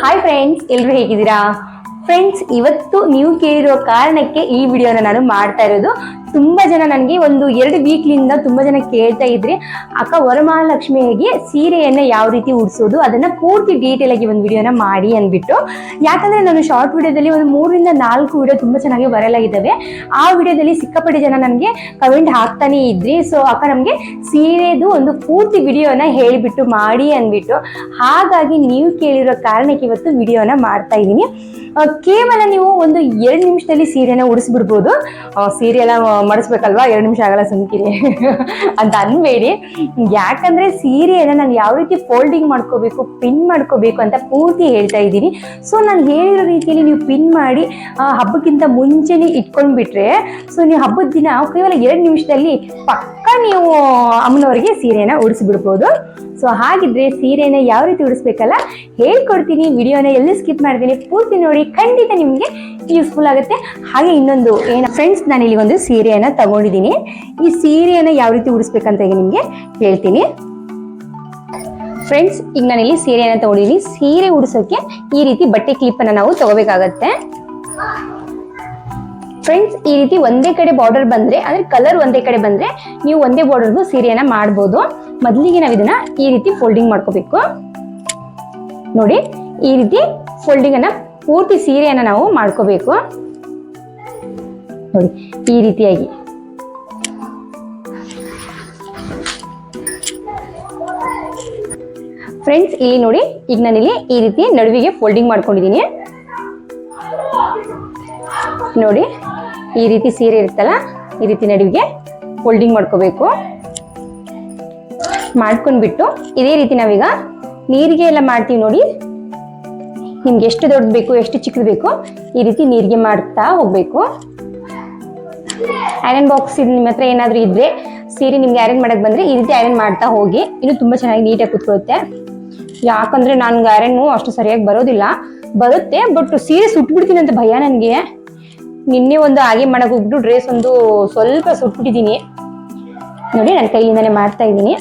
Hi friends, ಎಲ್ಲರೂ ಹೇಗಿದ್ದೀರಾ? Friends, ಇವತ್ತು ನೀವು ಕೇಳಿರೋ ಕಾರಣಕ್ಕೆ ಈ ವಿಡಿಯೋನ ನಾನು ಮಾಡ್ತಾ ಇರೋದು. ತುಂಬಾ ಜನ ನನಗೆ ಒಂದು 2 ವೀಕ್ಲಿಂದ ತುಂಬಾ ಜನ ಕೇಳ್ತಾ ಇದ್ರಿ, ಅಕ್ಕ ವರಮಹಾಲಕ್ಷ್ಮಿಗೆ ಸೀರೆಯನ್ನ ಯಾವ ರೀತಿ ಉಡಿಸೋದು, ಅದನ್ನ ಪೂರ್ತಿ ಡೀಟೇಲ್ ಆಗಿ ಒಂದು ವಿಡಿಯೋನ ಮಾಡಿ ಅಂದ್ಬಿಟ್ಟು. ಯಾಕಂದ್ರೆ ನಾನು ಶಾರ್ಟ್ ವಿಡಿಯೋದಲ್ಲಿ ಒಂದು 3 ರಿಂದ 4 ವಿಡಿಯೋ ತುಂಬಾ ಚೆನ್ನಾಗಿ ವೈರಲ್ ಆಗಿದ್ದಾವೆ. ಆ ವಿಡಿಯೋದಲ್ಲಿ ಸಿಕ್ಕಾಪಟ್ಟೆ ಜನ ನನಗೆ ಕಮೆಂಟ್ ಹಾಕ್ತಾನೆ ಇದ್ರಿ. ಸೊ ಅಕ್ಕ ನಮ್ಗೆ ಸೀರೆದು ಒಂದು ಪೂರ್ತಿ ವಿಡಿಯೋನ ಹೇಳಿಬಿಟ್ಟು ಮಾಡಿ ಅಂದ್ಬಿಟ್ಟು. ಹಾಗಾಗಿ ನೀವು ಕೇಳಿರೋ ಕಾರಣಕ್ಕೆ ಇವತ್ತು ವಿಡಿಯೋನ ಮಾಡ್ತಾ ಇದ್ದೀನಿ. ಕೇವಲ ನೀವು ಒಂದು 2 ನಿಮಿಷದಲ್ಲಿ ಸೀರೆನ ಉಡಿಸ್ಬಿಡ್ಬೋದು. ಸೀರೆ ಎಲ್ಲ ಮಾಡಿಸ್ಬೇಕಲ್ವಾ, 2 ನಿಮಿಷ ಆಗಲ್ಲ ಸುಮ್ಕಿರಿ ಅಂತ ಅನ್ಬೇಡಿ. ಯಾಕಂದ್ರೆ ಸೀರೆಯನ್ನ ನಾನು ಯಾವ ರೀತಿ ಫೋಲ್ಡಿಂಗ್ ಮಾಡ್ಕೋಬೇಕು, ಪಿನ್ ಮಾಡ್ಕೋಬೇಕು ಅಂತ ಪೂರ್ತಿ ಹೇಳ್ತಾ ಇದ್ದೀನಿ. ಸೊ ನಾನು ಹೇಳಿರೋ ರೀತಿಯಲ್ಲಿ ನೀವು ಪಿನ್ ಮಾಡಿ ಹಬ್ಬಕ್ಕಿಂತ ಮುಂಚೆನೆ ಇಟ್ಕೊಂಡ್ಬಿಟ್ರೆ, ಸೊ ನೀವು ಹಬ್ಬದ ದಿನ ಕೇವಲ 2 ನಿಮಿಷದಲ್ಲಿ ಪಕ್ಕ ನೀವು ಅಮ್ಮನವರಿಗೆ ಸೀರೆನ ಉಡಿಸ್ಬಿಡ್ಬೋದು. ಸೊ ಹಾಗಿದ್ರೆ ಸೀರೆನ ಯಾವ ರೀತಿ ಉಡಿಸ್ಬೇಕಲ್ಲ ಹೇಳ್ಕೊಡ್ತೀನಿ. ವಿಡಿಯೋನ ಎಲ್ಲಿ ಸ್ಕಿಪ್ ಮಾಡ್ತೀನಿ, ಪೂರ್ತಿ ನೋಡಿ, ಖಂಡಿತ ನಿಮಗೆ ಯೂಸ್ಫುಲ್ ಆಗುತ್ತೆ. ಹಾಗೆ ಇನ್ನೊಂದು ಫ್ರೆಂಡ್ಸ್, ನಾನು ಇಲ್ಲಿ ಒಂದು ಸೀರೆಯನ್ನ ತಗೊಂಡಿದ್ದೀನಿ. ಈ ಸೀರೆಯನ್ನ ಯಾವ ರೀತಿ ಉಡಿಸ್ಬೇಕಂತ ಈಗ ನಿಮ್ಗೆ ಹೇಳ್ತೀನಿ. ಫ್ರೆಂಡ್ಸ್, ಈಗ ನಾನಿಲ್ಲಿ ಸೀರೆಯನ್ನ ತಗೊಂಡಿದ್ದೀನಿ. ಸೀರೆ ಉಡಿಸೋಕೆ ಈ ರೀತಿ ಬಟ್ಟೆ ಕ್ಲಿಪ್ ಅನ್ನ ನಾವು ತಗೋಬೇಕಾಗತ್ತೆ. ಫ್ರೆಂಡ್ಸ್, ಈ ರೀತಿ ಒಂದೇ ಕಡೆ ಬಾರ್ಡರ್ ಬಂದ್ರೆ, ಅಂದ್ರೆ ಕಲರ್ ಒಂದೇ ಕಡೆ ಬಂದ್ರೆ ನೀವು ಒಂದೇ ಬಾರ್ಡರ್ಗೂ ಸೀರೆಯನ್ನ ಮಾಡ್ಬೋದು. ಮೊದಲಿಗೆ ನಾವು ಇದನ್ನ ಈ ರೀತಿ ಫೋಲ್ಡಿಂಗ್ ಮಾಡ್ಕೋಬೇಕು. ನೋಡಿ, ಈ ರೀತಿ ಫೋಲ್ಡಿಂಗ್ ಅನ್ನ ಪೂರ್ತಿ ಸೀರೆಯನ್ನ ನಾವು ಮಾಡ್ಕೋಬೇಕು. ನೋಡಿ, ಈ ರೀತಿಯಾಗಿ. ಫ್ರೆಂಡ್ಸ್, ಇಲ್ಲಿ ನೋಡಿ, ಈಗ ನಾನಿಲ್ಲಿ ಈ ರೀತಿ ನಡುವಿಗೆ ಫೋಲ್ಡಿಂಗ್ ಮಾಡ್ಕೊಂಡಿದ್ದೀನಿ. ನೋಡಿ, ಈ ರೀತಿ ಸೀರೆ ಇರುತ್ತಲ್ಲ, ಈ ರೀತಿ ನಡುವಿಗೆ ಫೋಲ್ಡಿಂಗ್ ಮಾಡ್ಕೋಬೇಕು. ಮಾಡ್ಕೊಂಡ್ಬಿಟ್ಟು ಇದೇ ರೀತಿ ನಾವೀಗ ನೀರಿಗೆ ಎಲ್ಲ ಮಾಡ್ತೀವಿ ನೋಡಿ. ನಿಮ್ಗೆ ಎಷ್ಟು ದೊಡ್ಡ ಬೇಕು, ಎಷ್ಟು ಚಿಕ್ಕದು ಬೇಕು, ಈ ರೀತಿ ನೀರಿಗೆ ಮಾಡ್ತಾ ಹೋಗ್ಬೇಕು. ಐರನ್ ಬಾಕ್ಸ್ ನಿಮ್ಮ ಹತ್ರ ಏನಾದ್ರೂ ಇದ್ರೆ, ಸೀರೆ ನಿಮ್ಗೆ ಐರನ್ ಮಾಡಕ್ ಬಂದ್ರೆ ಈ ರೀತಿ ಐರನ್ ಮಾಡ್ತಾ ಹೋಗಿ. ಇನ್ನು ತುಂಬಾ ಚೆನ್ನಾಗಿ ನೀಟಾಗಿ ಕುತ್ಕೊಳ್ಳುತ್ತೆ. ಯಾಕಂದ್ರೆ ನನ್ಗೆ ಐರನ್ನು ಅಷ್ಟು ಸರಿಯಾಗಿ ಬರೋದಿಲ್ಲ. ಬರುತ್ತೆ, ಬಟ್ ಸೀರೆ ಸುಟ್ಬಿಡ್ತೀನಿ ಅಂತ ಭಯ ನನಗೆ. ನಿನ್ನೆ ಒಂದು ಹಾಗೆ ಮಾಡಕ್ ಹೋಗ್ಬಿಟ್ಟು ಡ್ರೆಸ್ ಒಂದು ಸ್ವಲ್ಪ ಸುಟ್ಬಿಟ್ಟಿದ್ದೀನಿ. ನೋಡಿ, ನನ್ನ ಕೈಲಿಂದಾನೆ ಮಾಡ್ತಾ ಇದ್ದೀನಿ.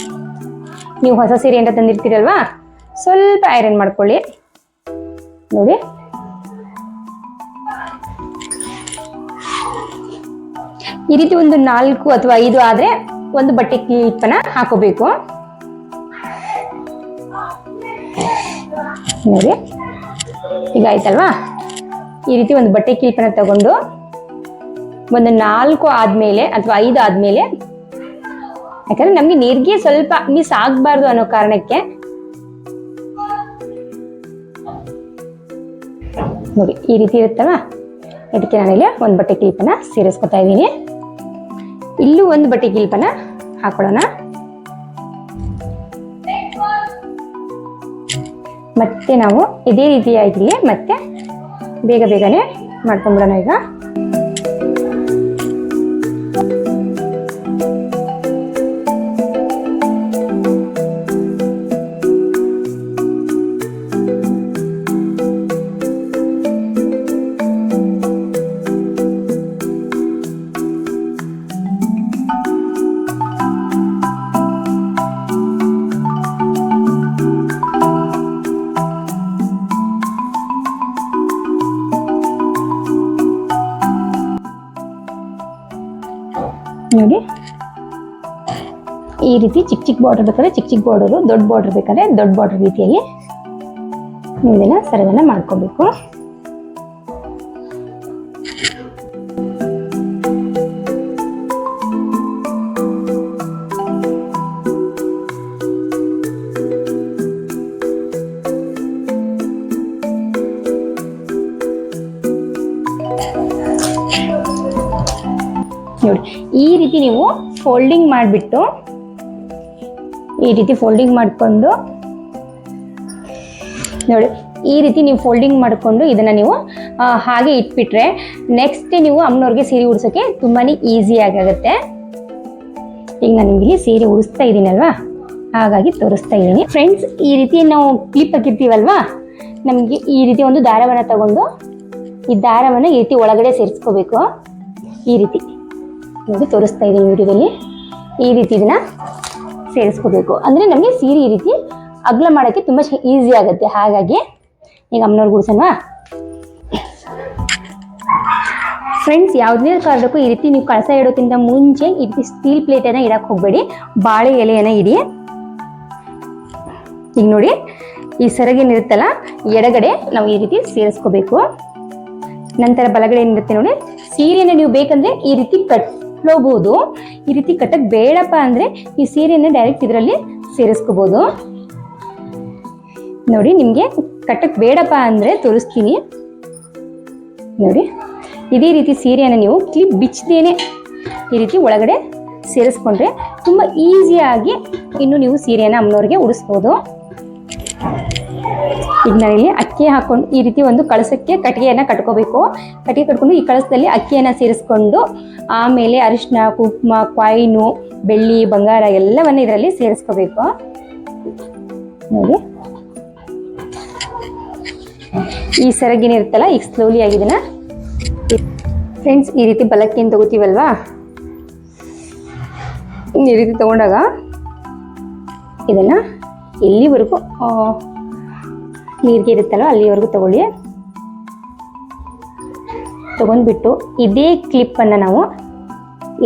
ನೀವು ಹೊಸ ಸೀರೆ ಅಂತ ತಂದಿರ್ತೀರಲ್ವಾ, ಸ್ವಲ್ಪ ಐರನ್ ಮಾಡ್ಕೊಳ್ಳಿ. ನೋಡಿ, ಈ ರೀತಿ ಒಂದು 4 ಅಥವಾ 5 ಆದ್ರೆ ಒಂದು ಬಟ್ಟೆ ಕ್ಲಿಪ್ಪನ್ನ ಹಾಕೋಬೇಕು. ನೋಡಿ, ಈಗ ಆಯ್ತಲ್ವಾ. ಈ ರೀತಿ ಒಂದು ಬಟ್ಟೆ ಕ್ಲಿಪ್ಪನ್ನ ತಗೊಂಡು ಒಂದು 4 ಆದ್ಮೇಲೆ ಅಥವಾ 5 ಆದ್ಮೇಲೆ, ಯಾಕಂದ್ರೆ ನಮ್ಗೆ ನೀರಿಗೆ ಸ್ವಲ್ಪ ಮಿಸ್ ಆಗ್ಬಾರ್ದು ಅನ್ನೋ ಕಾರಣಕ್ಕೆ, ನೋಡಿ ಈ ರೀತಿ ಇರುತ್ತಲ್ಲ, ಇದಕ್ಕೆ ನಾನಿಲ್ಲಿ ಒಂದು ಬಟ್ಟೆ ಕ್ಲಿಪ್ಪನ್ನ ಸೇರಿಸ್ಕೊತಾ ಇದ್ದೀನಿ. ಇಲ್ಲೂ ಒಂದು ಬಟ್ಟೆ ಕ್ಲಿಪ್ಪನ್ನ ಹಾಕೊಳ್ಳೋಣ. ಮತ್ತೆ ನಾವು ಇದೇ ರೀತಿಯಾಗಿ ಮತ್ತೆ ಬೇಗ ಬೇಗನೆ ಮಾಡ್ಕೊಂಡ್ಬಿಡೋಣ. ಈಗ ನೋಡಿ, ಈ ರೀತಿ ಚಿಕ್ಕ ಚಿಕ್ಕ ಬಾರ್ಡರ್ ಬೇಕಾದ್ರೆ ಚಿಕ್ಕ ಚಿಕ್ಕ ಬಾರ್ಡರು, ದೊಡ್ಡ ಬಾರ್ಡರ್ ಬೇಕಾದ್ರೆ ದೊಡ್ಡ ಬಾರ್ಡರ್ ರೀತಿಯಾಗಿ ನೀವು ಇದನ್ನ ಸರಗನ್ನ ಮಾಡ್ಕೋಬೇಕು. ನೋಡಿ, ಈ ರೀತಿ ನೀವು ಫೋಲ್ಡಿಂಗ್ ಮಾಡಿಬಿಟ್ಟು, ಈ ರೀತಿ ಫೋಲ್ಡಿಂಗ್ ಮಾಡಿಕೊಂಡು, ನೋಡಿ ಈ ರೀತಿ ನೀವು ಫೋಲ್ಡಿಂಗ್ ಮಾಡಿಕೊಂಡು ಇದನ್ನ ನೀವು ಹಾಗೆ ಇಟ್ಬಿಟ್ರೆ ನೆಕ್ಸ್ಟ್ ನೀವು ಅಮ್ಮನವ್ರಿಗೆ ಸೀರೆ ಉಡ್ಸೋಕೆ ತುಂಬಾನೇ ಈಸಿ ಆಗುತ್ತೆ. ಈಗ ನಾನು ನಿಮಗೆ ಸೀರೆ ಉಡಿಸ್ತಾ ಇದ್ದೀನಲ್ವಾ, ಹಾಗಾಗಿ ತೋರಿಸ್ತಾ ಇದ್ದೀನಿ. ಫ್ರೆಂಡ್ಸ್, ಈ ರೀತಿ ನಾವು ಕ್ಲಿಪ್ ಹಾಕಿರ್ತೀವಲ್ವಾ, ನಮಗೆ ಈ ರೀತಿ ಒಂದು ದಾರವನ್ನು ತಗೊಂಡು ಈ ದಾರವನ್ನು ಈ ರೀತಿ ಒಳಗಡೆ ಸೇರಿಸ್ಕೋಬೇಕು. ಈ ರೀತಿ ನೋಡಿ ತೋರಿಸ್ತಾ ಇದ್ದೀನಿ ವಿಡಿಯೋದಲ್ಲಿ. ಈ ರೀತಿ ಇದನ್ನ ಸೇರಿಸ್ಕೋಬೇಕು. ಅಂದರೆ ನಮಗೆ ಸೀರೆ ಈ ರೀತಿ ಅಗಲ ಮಾಡೋಕ್ಕೆ ತುಂಬ ಈಸಿ ಆಗುತ್ತೆ. ಹಾಗಾಗಿ ಈಗ ಅಮ್ಮನವ್ರಿಗೆ ಉಡ್ಸೋಣವಾ. ಫ್ರೆಂಡ್ಸ್, ಯಾವುದೇ ಕಾರಣಕ್ಕೂ ಈ ರೀತಿ ನೀವು ಕಳಸ ಇಡೋಕ್ಕಿಂತ ಮುಂಚೆ ಈ ರೀತಿ ಸ್ಟೀಲ್ ಪ್ಲೇಟನ್ನು ಇಡಕ್ಕೆ ಹೋಗಬೇಡಿ, ಬಾಳೆ ಎಲೆಯನ್ನು ಇಡಿ. ಈಗ ನೋಡಿ, ಈ ಸೆರಗೇನಿರುತ್ತಲ್ಲ ಎಡಗಡೆ ನಾವು ಈ ರೀತಿ ಸೇರಿಸ್ಕೋಬೇಕು. ನಂತರ ಬಲಗಡೆ ಏನಿರುತ್ತೆ ನೋಡಿ, ಸೀರೆಯನ್ನು ನೀವು ಬೇಕಂದ್ರೆ ಈ ರೀತಿ ಕಟ್ಲೋಬಹುದು. ಈ ರೀತಿ ಕಟ್ಟಕ್ಕೆ ಬೇಡಪ್ಪ ಅಂದ್ರೆ ಈ ಸೀರೆಯನ್ನು ಡೈರೆಕ್ಟ್ ಇದರಲ್ಲಿ ಸೇರಿಸ್ಕೋಬಹುದು. ನೋಡಿ, ನಿಮಗೆ ಕಟ್ಟಕ್ಕೆ ಬೇಡಪ್ಪ ಅಂದ್ರೆ ತೋರಿಸ್ತೀನಿ ನೋಡಿ. ಇದೇ ರೀತಿ ಸೀರೆಯನ್ನು ನೀವು ಕ್ಲಿಪ್ ಬಿಚ್ಚದೇನೆ ಈ ರೀತಿ ಒಳಗಡೆ ಸೇರಿಸ್ಕೊಂಡ್ರೆ ತುಂಬ ಈಸಿಯಾಗಿ ಇನ್ನು ನೀವು ಸೀರೆಯನ್ನು ಅಮ್ಮನವ್ರಿಗೆ ಉಡಿಸ್ಬೋದು. ಈಗ ನಾನಿಲ್ಲಿ ಅಕ್ಕಿ ಹಾಕೊಂಡು ಈ ರೀತಿ ಒಂದು ಕಳಸಕ್ಕೆ ಕಟ್ಟಿಗೆಯನ್ನು ಕಟ್ಕೋಬೇಕು. ಕಟ್ಟಿಗೆ ಕಟ್ಕೊಂಡು ಈ ಕಳಸದಲ್ಲಿ ಅಕ್ಕಿಯನ್ನು ಸೇರಿಸ್ಕೊಂಡು ಆಮೇಲೆ ಅರಿಶಿನ, ಕುಂಕುಮ, ಕಾಯಿನು, ಬೆಳ್ಳಿ, ಬಂಗಾರ ಎಲ್ಲವನ್ನು ಇದರಲ್ಲಿ ಸೇರಿಸ್ಕೋಬೇಕು ನೋಡಿ. ಈ ಸೆರಗೇನಿರುತ್ತಲ್ಲ ಈಗ ಸ್ಲೋಲಿ ಆಗಿದೆನಾ ಫ್ರೆಂಡ್ಸ್, ಈ ರೀತಿ ಬಲಕ್ಕೆ ಏನು ತಗೋತೀವಲ್ವಾ, ಈ ರೀತಿ ತಗೊಂಡಾಗ ಇದನ್ನು ಎಲ್ಲಿವರೆಗೂ ನೀರಿಗೆ ಇರುತ್ತಲ್ಲ ಅಲ್ಲಿವರೆಗೂ ತಗೊಳ್ಳಿ. ತಗೊಂಡ್ಬಿಟ್ಟು ಇದೇ ಕ್ಲಿಪ್ಪನ್ನು ನಾವು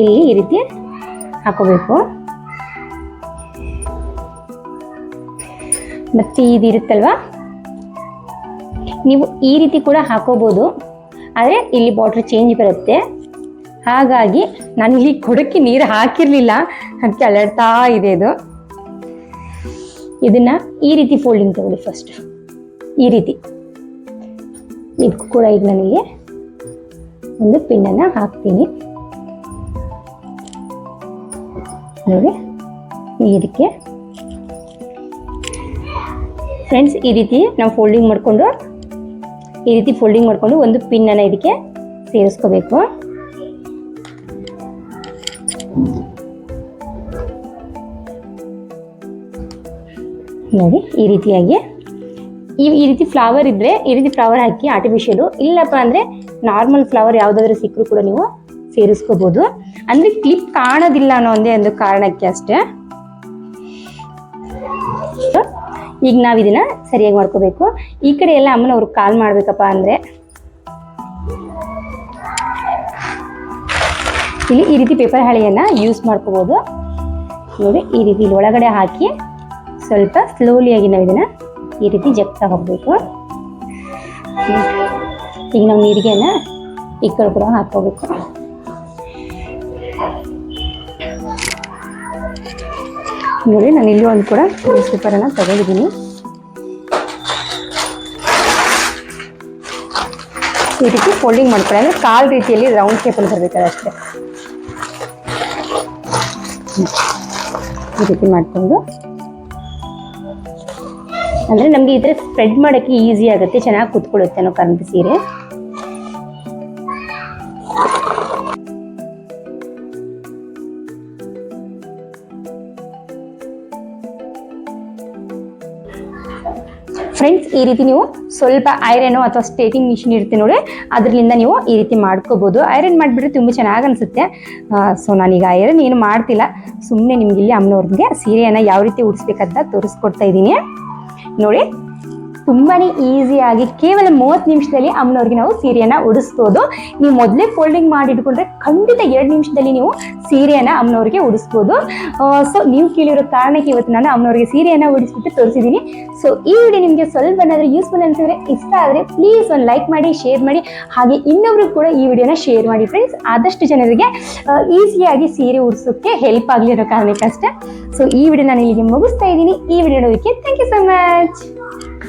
ಇಲ್ಲಿ ಈ ರೀತಿ ಹಾಕೋಬೇಕು. ಮತ್ತು ಇದಿರುತ್ತಲ್ವ, ನೀವು ಈ ರೀತಿ ಕೂಡ ಹಾಕೋಬೋದು, ಆದರೆ ಇಲ್ಲಿ ಬಾಟ್ಲ್ ಚೇಂಜ್ ಬರುತ್ತೆ. ಹಾಗಾಗಿ ನಾನು ಇಲ್ಲಿ ಕೊಡಕ್ಕೆ ನೀರು ಹಾಕಿರಲಿಲ್ಲ, ಅದಕ್ಕೆ ಅಲರ್ತಾ ಇದೆ ಇದು. ಇದನ್ನು ಈ ರೀತಿ ಫೋಲ್ಡಿಂಗ್ ತಗೊಳ್ಳಿ ಫಸ್ಟ್, ಈ ರೀತಿ. ಇದಕ್ಕೂ ಕೂಡ ಈಗ ನನಗೆ ಒಂದು ಪಿನ್ನನ್ನು ಹಾಕ್ತೀನಿ ನೋಡಿ. ಇದಕ್ಕೆ ಫ್ರೆಂಡ್ಸ್ ಈ ರೀತಿ ನಾವು ಫೋಲ್ಡಿಂಗ್ ಮಾಡಿಕೊಂಡು ಒಂದು ಪಿನ್ನನ್ನು ಇದಕ್ಕೆ ಸೇರಿಸ್ಕೋಬೇಕು. ನೋಡಿ, ಈ ರೀತಿಯಾಗಿ ಈ ರೀತಿ ಫ್ಲವರ್ ಇದ್ದರೆ ಈ ರೀತಿ ಫ್ಲವರ್ ಹಾಕಿ ಆರ್ಟಿಫಿಷಿಯಲು, ಇಲ್ಲಪ್ಪ ಅಂದರೆ ನಾರ್ಮಲ್ ಫ್ಲವರ್ ಯಾವುದಾದ್ರೂ ಸಿಕ್ಕರೂ ಕೂಡ ನೀವು ಸೇರಿಸ್ಕೋಬೋದು. ಅಂದರೆ ಕ್ಲಿಪ್ ಕಾಣೋದಿಲ್ಲ ಅನ್ನೋ ಒಂದು ಕಾರಣಕ್ಕೆ ಅಷ್ಟೇ. ಈಗ ನಾವು ಇದನ್ನ ಸರಿಯಾಗಿ ಮಾಡ್ಕೋಬೇಕು. ಈ ಕಡೆ ಎಲ್ಲ ಅಮ್ಮನವ್ರು ಕಾಲ್ ಮಾಡಬೇಕಪ್ಪ ಅಂದರೆ ಇಲ್ಲಿ ಈ ರೀತಿ ಪೇಪರ್ ಹಾಳೆಯನ್ನು ಯೂಸ್ ಮಾಡ್ಕೋಬೋದು ನೋಡಿ. ಈ ರೀತಿ ಇಲ್ಲಿ ಒಳಗಡೆ ಹಾಕಿ ಸ್ವಲ್ಪ ಸ್ಲೋಲಿಯಾಗಿ ನಾವು ಇದನ್ನು ಈ ರೀತಿ ಜಗ್ತಾ ಹೋಗಬೇಕು. ಈಗ ನಾವು ನೀರಿಗೆನ ಈ ಕಡೆ ಕೂಡ ಹಾಕೋಬೇಕು. ನೋಡಿ, ನಾನು ಇಲ್ಲಿ ಒಂದು ಕೂಡ ನ್ಯೂಸ್ ಪೇಪರನ್ನು ತಗೊಂಡಿದ್ದೀನಿ. ಈ ರೀತಿ ಫೋಲ್ಡಿಂಗ್ ಮಾಡ್ಕೊಳ್ಳಿ, ಅಂದರೆ ಕಾಲ್ ರೀತಿಯಲ್ಲಿ ರೌಂಡ್ ಶೇಪಲ್ಲಿ ಬರಬೇಕಲ್ಲ ಅಷ್ಟೇ. ಈ ರೀತಿ ಮಾಡಿಕೊಂಡು ಅಂದರೆ ನಮಗೆ ಈ ಥರ ಸ್ಪ್ರೆಡ್ ಮಾಡೋಕ್ಕೆ ಈಸಿ ಆಗುತ್ತೆ, ಚೆನ್ನಾಗಿ ಕೂತ್ಕೊಳ್ಳುತ್ತೆ ಅನ್ನೋ ಕಾರಣದ ಸೀರೆ. ಫ್ರೆಂಡ್ಸ್, ಈ ರೀತಿ ನೀವು ಸ್ವಲ್ಪ ಐರನ್ ಅಥವಾ ಸ್ಟೇಟಿಂಗ್ ಮಿಷಿನ್ ಇರುತ್ತೆ ನೋಡಿ, ಅದರಿಂದ ನೀವು ಈ ರೀತಿ ಮಾಡ್ಕೋಬೋದು. ಐರನ್ ಮಾಡಿಬಿಟ್ರೆ ತುಂಬ ಚೆನ್ನಾಗಿ ಅನಿಸುತ್ತೆ. ಸೊ ನಾನೀಗ ಐರನ್ ಏನು ಮಾಡ್ತಿಲ್ಲ, ಸುಮ್ಮನೆ ನಿಮ್ಗೆ ಇಲ್ಲಿ ಅಮ್ಮನವ್ರಿಗೆ ಸೀರೆಯನ್ನು ಯಾವ ರೀತಿ ಉಡಿಸ್ಬೇಕಂತ ತೋರಿಸ್ಕೊಡ್ತಾ ಇದ್ದೀನಿ ನೋಡಿ. ತುಂಬಾ ಈಸಿಯಾಗಿ ಕೇವಲ 30 ನಿಮಿಷದಲ್ಲಿ ಅಮ್ಮನವ್ರಿಗೆ ನಾವು ಸೀರೆಯನ್ನು ಉಡಿಸ್ಬೋದು. ನೀವು ಮೊದಲೇ ಫೋಲ್ಡಿಂಗ್ ಮಾಡಿ ಇಟ್ಕೊಂಡ್ರೆ ಖಂಡಿತ 2 ನಿಮಿಷದಲ್ಲಿ ನೀವು ಸೀರೆಯನ್ನು ಅಮ್ಮನವ್ರಿಗೆ ಉಡಿಸ್ಬೋದು. ಸೊ ನೀವು ಕೇಳಿರೋ ಕಾರಣಕ್ಕೆ ಇವತ್ತು ನಾನು ಅಮ್ಮನವ್ರಿಗೆ ಸೀರೆಯನ್ನು ಉಡಿಸ್ಬಿಟ್ಟು ತೋರಿಸಿದ್ದೀನಿ. ಸೊ ಈ ವಿಡಿಯೋ ನಿಮಗೆ ಸ್ವಲ್ಪ ಏನಾದರೂ ಯೂಸ್ಫುಲ್ ಅನಿಸಿದ್ರೆ, ಇಷ್ಟ ಆದರೆ ಪ್ಲೀಸ್ ಒಂದು ಲೈಕ್ ಮಾಡಿ, ಶೇರ್ ಮಾಡಿ, ಹಾಗೆ ಇನ್ನೊಬ್ರು ಕೂಡ ಈ ವಿಡಿಯೋನ ಶೇರ್ ಮಾಡಿ ಫ್ರೆಂಡ್ಸ್. ಆದಷ್ಟು ಜನರಿಗೆ ಈಸಿಯಾಗಿ ಸೀರೆ ಉಡಿಸೋಕ್ಕೆ ಹೆಲ್ಪ್ ಆಗಲಿ ಅನ್ನೋ ಕಾರಣಕ್ಕಷ್ಟೇ. ಸೊ ಈ ವಿಡಿಯೋ ನಾನು ಇಲ್ಲಿಗೆ ಮುಗಿಸ್ತಾ ಇದ್ದೀನಿ. ಈ ವಿಡಿಯೋ ನೋಡೋದಕ್ಕೆ ಥ್ಯಾಂಕ್ ಯು ಸೊ ಮಚ್.